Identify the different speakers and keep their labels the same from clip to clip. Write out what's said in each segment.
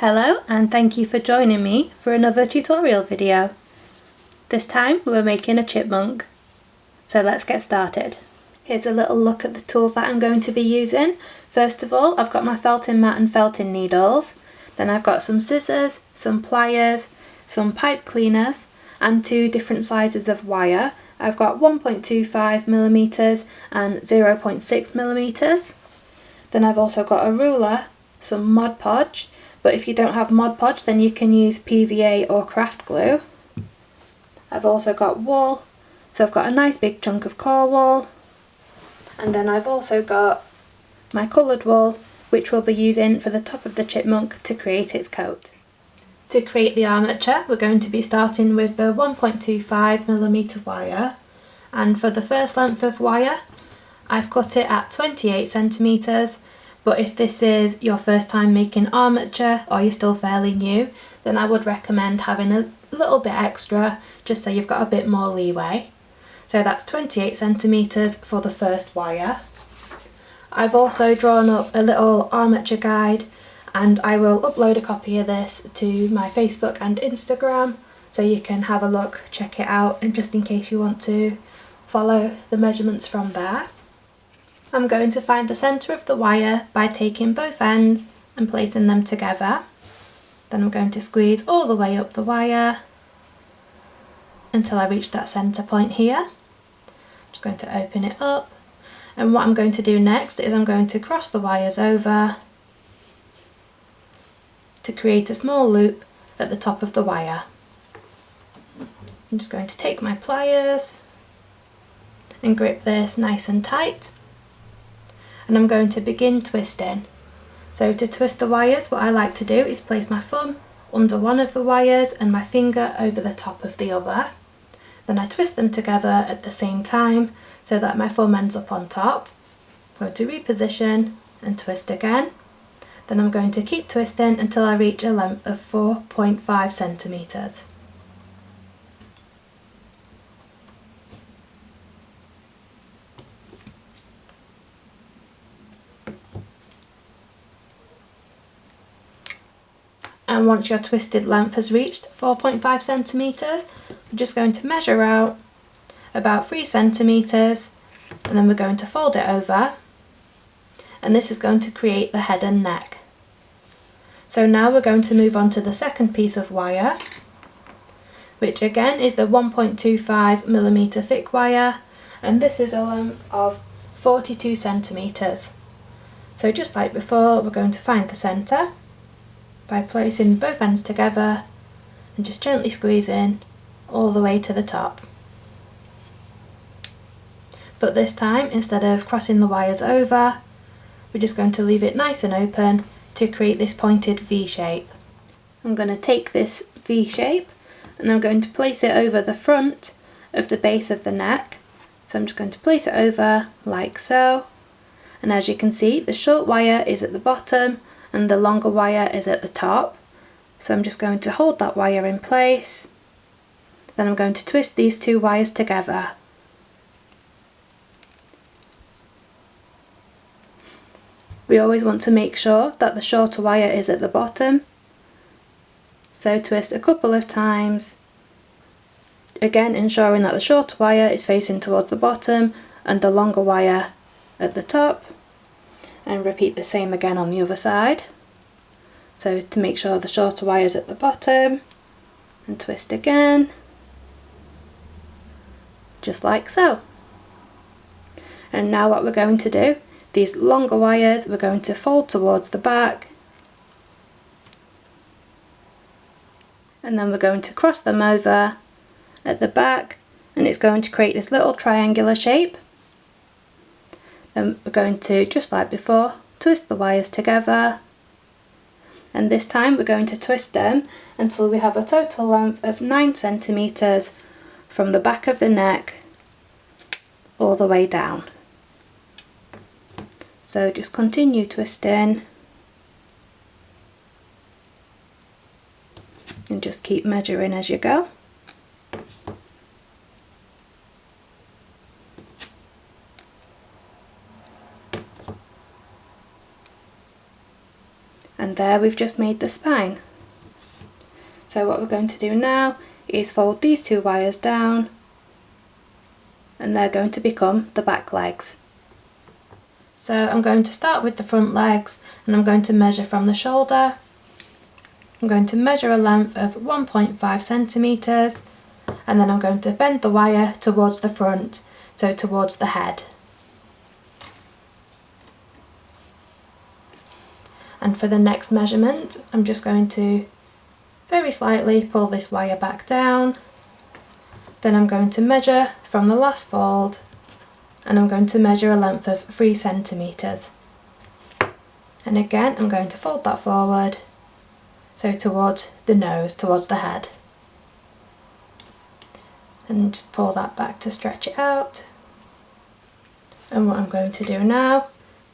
Speaker 1: Hello and thank you for joining me for another tutorial video. This time we're making a chipmunk. So let's get started. Here's a little look at the tools that I'm going to be using. First of all, I've got my felting mat and felting needles. Then I've got some scissors, some pliers, some pipe cleaners and two different sizes of wire. I've got 1.25mm and 0.6mm. Then I've also got a ruler, some Mod Podge, but if you don't have Mod Podge then you can use PVA or craft glue. I've also got wool, so I've got a nice big chunk of core wool, and then I've also got my coloured wool, which we'll be using for the top of the chipmunk to create its coat. To create the armature we're going to be starting with the 1.25mm wire, and for the first length of wire I've cut it at 28cm, but if this is your first time making armature or you're still fairly new, then I would recommend having a little bit extra just so you've got a bit more leeway. So that's 28cm for the first wire. I've also drawn up a little armature guide and I will upload a copy of this to my Facebook and Instagram so you can have a look, check it out, and just in case you want to follow the measurements from there. I'm going to find the centre of the wire by taking both ends and placing them together. Then I'm going to squeeze all the way up the wire until I reach that centre point here. I'm just going to open it up, and what I'm going to do next is I'm going to cross the wires over to create a small loop at the top of the wire. I'm just going to take my pliers and grip this nice and tight, and I'm going to begin twisting. So to twist the wires, what I like to do is place my thumb under one of the wires and my finger over the top of the other. Then I twist them together at the same time so that my thumb ends up on top. I'm going to reposition and twist again. Then I'm going to keep twisting until I reach a length of 4.5cm. And once your twisted length has reached 4.5cm, we're just going to measure out about 3cm, and then we're going to fold it over, and this is going to create the head and neck. So now we're going to move on to the second piece of wire, which again is the 1.25mm thick wire, and this is a length of 42cm. So just like before, we're going to find the centre by placing both ends together and just gently squeezing all the way to the top. But this time, instead of crossing the wires over, we're just going to leave it nice and open to create this pointed V shape. I'm going to take this V shape and I'm going to place it over the front of the base of the neck. So I'm just going to place it over like so, and as you can see the short wire is at the bottom and the longer wire is at the top. So I'm just going to hold that wire in place. Then I'm going to twist these two wires together. We always want to make sure that the shorter wire is at the bottom. So twist a couple of times, again ensuring that the shorter wire is facing towards the bottom and the longer wire at the top. And repeat the same again on the other side. So to make sure the shorter wire is at the bottom, and twist again, just like so. And now what we're going to do, these longer wires we're going to fold towards the back, and then we're going to cross them over at the back, and it's going to create this little triangular shape. Then we're going to, just like before, twist the wires together, and this time we're going to twist them until we have a total length of 9cm from the back of the neck all the way down. So just continue twisting and just keep measuring as you go. And there where we've just made the spine. So what we're going to do now is fold these two wires down, and they're going to become the back legs. So I'm going to start with the front legs, and I'm going to measure from the shoulder. I'm going to measure a length of 1.5 centimetres, and then I'm going to bend the wire towards the front, so towards the head. And for the next measurement, I'm just going to very slightly pull this wire back down. Then I'm going to measure from the last fold, and I'm going to measure a length of 3 centimetres. And again, I'm going to fold that forward, so towards the nose, towards the head. And just pull that back to stretch it out. And what I'm going to do now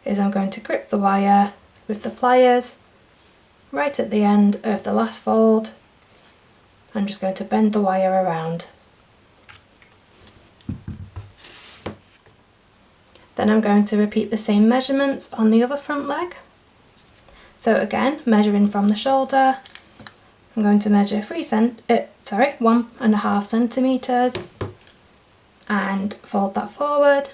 Speaker 1: is I'm going to grip the wire with the pliers right at the end of the last fold. I'm just going to bend the wire around. Then I'm going to repeat the same measurements on the other front leg. So again, measuring from the shoulder, I'm going to measure 1.5 centimetres and fold that forward.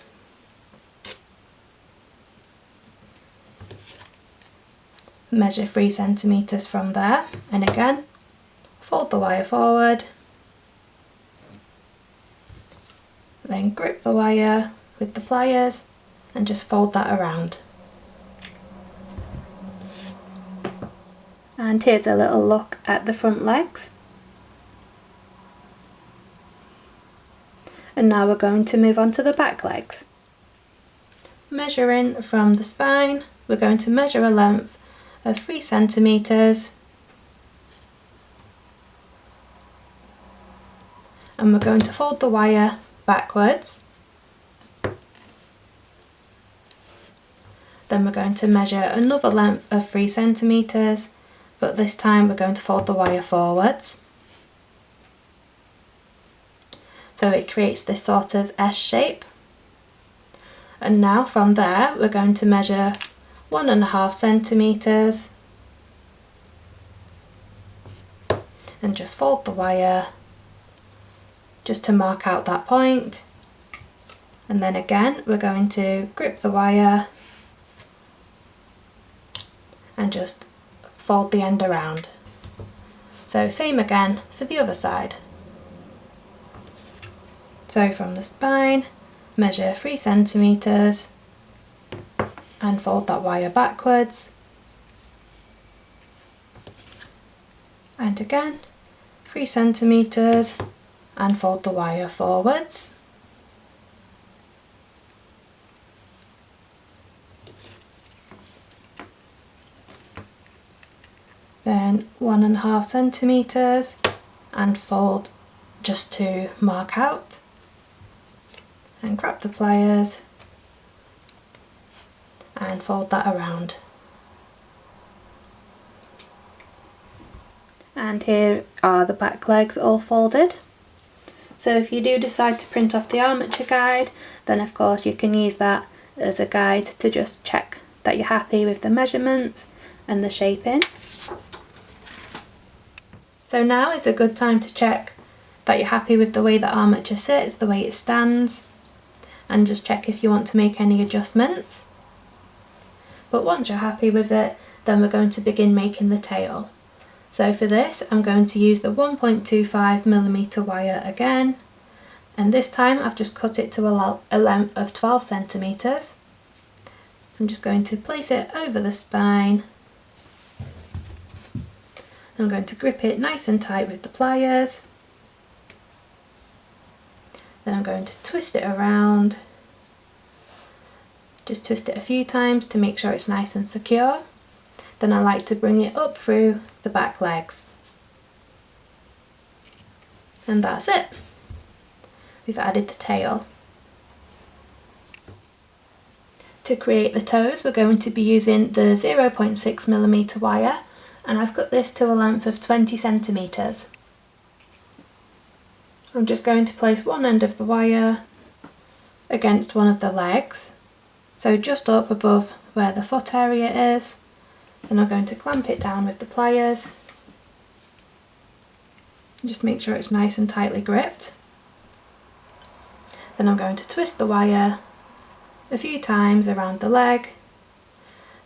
Speaker 1: Measure 3 centimetres from there, and again, fold the wire forward. Then grip the wire with the pliers and just fold that around. And here's a little look at the front legs. And now we're going to move on to the back legs. Measuring from the spine, we're going to measure a length of 3 centimetres, and we're going to fold the wire backwards. Then we're going to measure another length of 3 centimetres, but this time we're going to fold the wire forwards. So it creates this sort of S shape. And now from there we're going to measure 1.5 centimetres and just fold the wire just to mark out that point. And then again we're going to grip the wire and just fold the end around. So same again for the other side. So from the spine, measure 3 centimetres and fold that wire backwards. And again, 3 centimetres and fold the wire forwards. Then 1.5 centimetres and fold just to mark out. And grab the pliers and fold that around. And here are the back legs all folded. So if you do decide to print off the armature guide, then of course you can use that as a guide to just check that you're happy with the measurements and the shaping. So now is a good time to check that you're happy with the way the armature sits, the way it stands, and just check if you want to make any adjustments. But once you're happy with it, then we're going to begin making the tail. So for this I'm going to use the 1.25mm wire again, and this time I've just cut it to a length of 12 centimetres. I'm just going to place it over the spine. I'm going to grip it nice and tight with the pliers. Then I'm going to twist it around. Just twist it a few times to make sure it's nice and secure. Then I like to bring it up through the back legs. And that's it. We've added the tail. To create the toes, we're going to be using the 0.6mm wire, and I've cut this to a length of 20 centimetres. I'm just going to place one end of the wire against one of the legs, so just up above where the foot area is, Then I'm going to clamp it down with the pliers. Just make sure it's nice and tightly gripped. Then I'm going to twist the wire a few times around the leg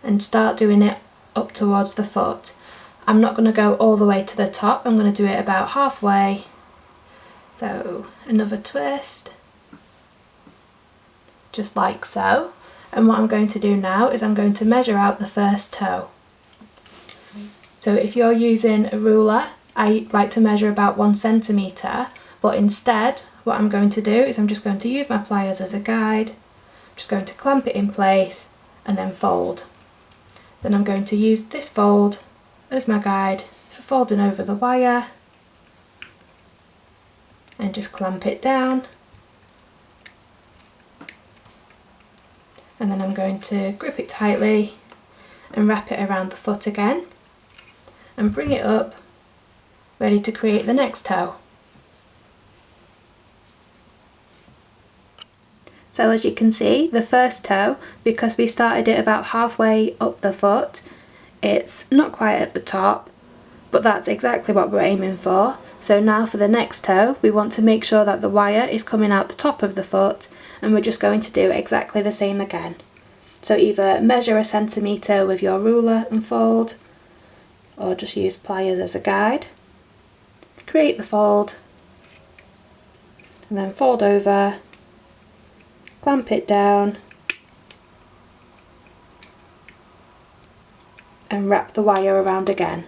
Speaker 1: and start doing it up towards the foot. I'm not going to go all the way to the top, I'm going to do it about halfway. So another twist, just like so. And what I'm going to do now is I'm going to measure out the first toe. So if you're using a ruler, I like to measure about 1 centimetre, but instead what I'm going to do is I'm just going to use my pliers as a guide, just going to clamp it in place and then fold. Then I'm going to use this fold as my guide for folding over the wire and just clamp it down. And then I'm going to grip it tightly and wrap it around the foot again and bring it up, ready to create the next toe. So as you can see, the first toe, because we started it about halfway up the foot, it's not quite at the top, but that's exactly what we're aiming for. So now for the next toe, we want to make sure that the wire is coming out the top of the foot, and we're just going to do exactly the same again. So either measure 1 centimetre with your ruler and fold, or just use pliers as a guide. Create the fold, and then fold over, clamp it down, and wrap the wire around again.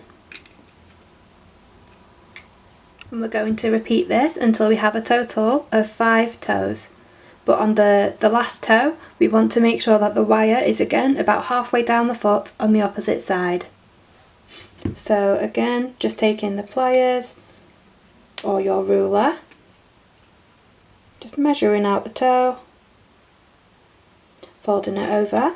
Speaker 1: And we're going to repeat this until we have a total of 5 toes. But on the last toe, we want to make sure that the wire is again about halfway down the foot on the opposite side. So again, just taking the pliers or your ruler, just measuring out the toe, folding it over,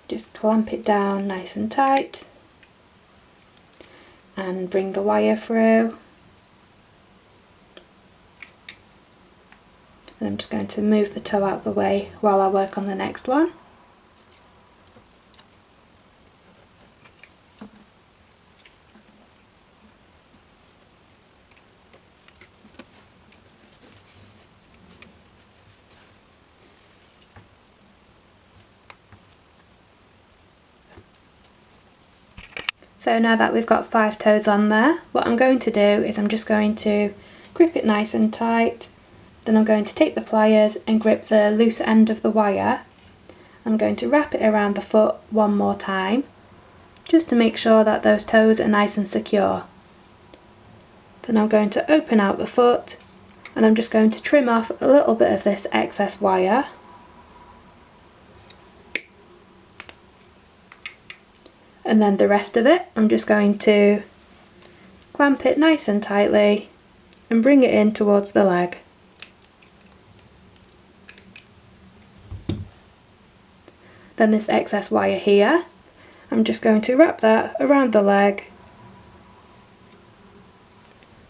Speaker 1: just clamp it down nice and tight and bring the wire through. And I'm just going to move the toe out of the way while I work on the next one. So now that we've got 5 toes on there, what I'm going to do is I'm just going to grip it nice and tight. Then I'm going to take the pliers and grip the loose end of the wire. I'm going to wrap it around the foot one more time, just to make sure that those toes are nice and secure. Then I'm going to open out the foot, and I'm just going to trim off a little bit of this excess wire. And then the rest of it, I'm just going to clamp it nice and tightly and bring it in towards the leg. Then this excess wire here, I'm just going to wrap that around the leg,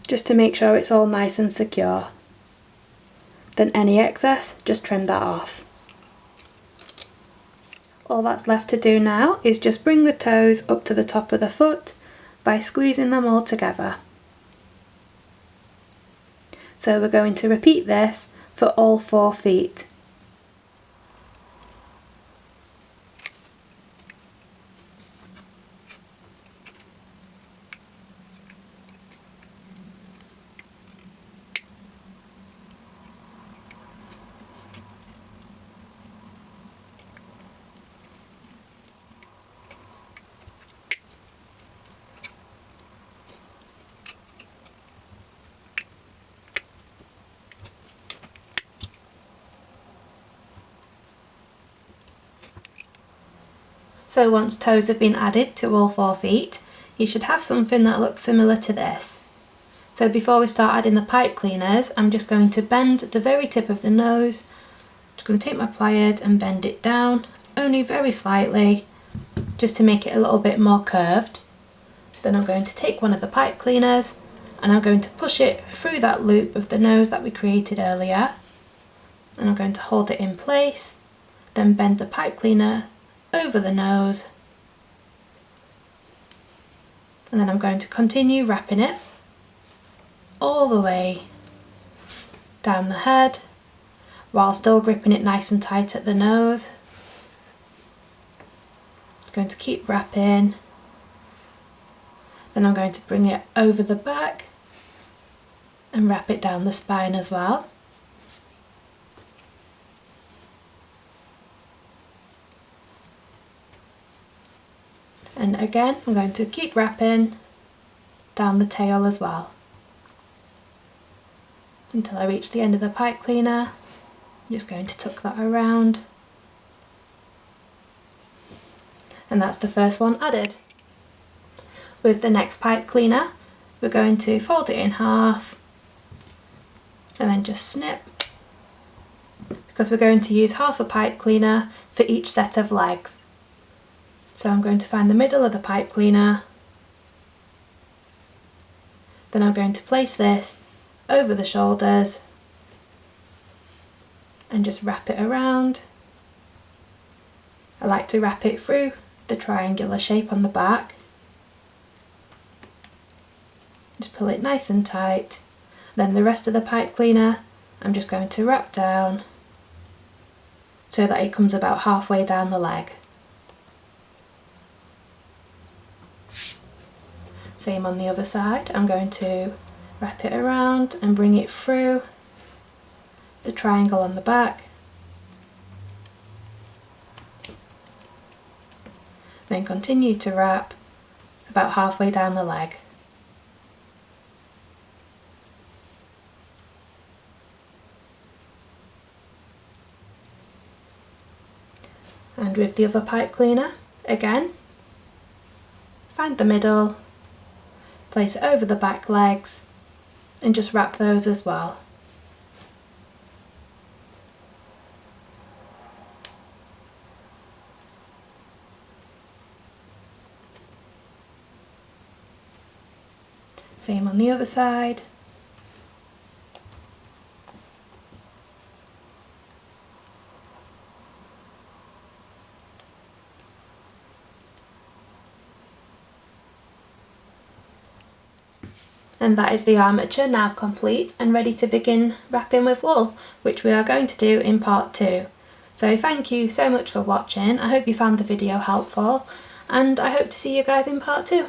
Speaker 1: just to make sure it's all nice and secure. Then any excess, just trim that off. All that's left to do now is just bring the toes up to the top of the foot by squeezing them all together. So we're going to repeat this for all 4 feet. So once toes have been added to all 4 feet, you should have something that looks similar to this. So before we start adding the pipe cleaners, I'm just going to bend the very tip of the nose. Just going to take my pliers and bend it down, only very slightly, just to make it a little bit more curved. Then I'm going to take one of the pipe cleaners and I'm going to push it through that loop of the nose that we created earlier. And I'm going to hold it in place. Then bend the pipe cleaner over the nose, and then I'm going to continue wrapping it all the way down the head while still gripping it nice and tight at the nose. Going to keep wrapping, then I'm going to bring it over the back and wrap it down the spine as well. And again I'm going to keep wrapping down the tail as well until I reach the end of the pipe cleaner. I'm just going to tuck that around, and that's the first one added. With the next pipe cleaner we're going to fold it in half and then just snip, because we're going to use half a pipe cleaner for each set of legs. So I'm going to find the middle of the pipe cleaner, then I'm going to place this over the shoulders and just wrap it around. I like to wrap it through the triangular shape on the back. Just pull it nice and tight. Then the rest of the pipe cleaner I'm just going to wrap down so that it comes about halfway down the leg. Same on the other side. I'm going to wrap it around and bring it through the triangle on the back. Then continue to wrap about halfway down the leg. And with the other pipe cleaner, again, find the middle, place it over the back legs and just wrap those as well. Same on the other side. And that is the armature now complete and ready to begin wrapping with wool, which we are going to do in part 2. So thank you so much for watching. I hope you found the video helpful and I hope to see you guys in part 2.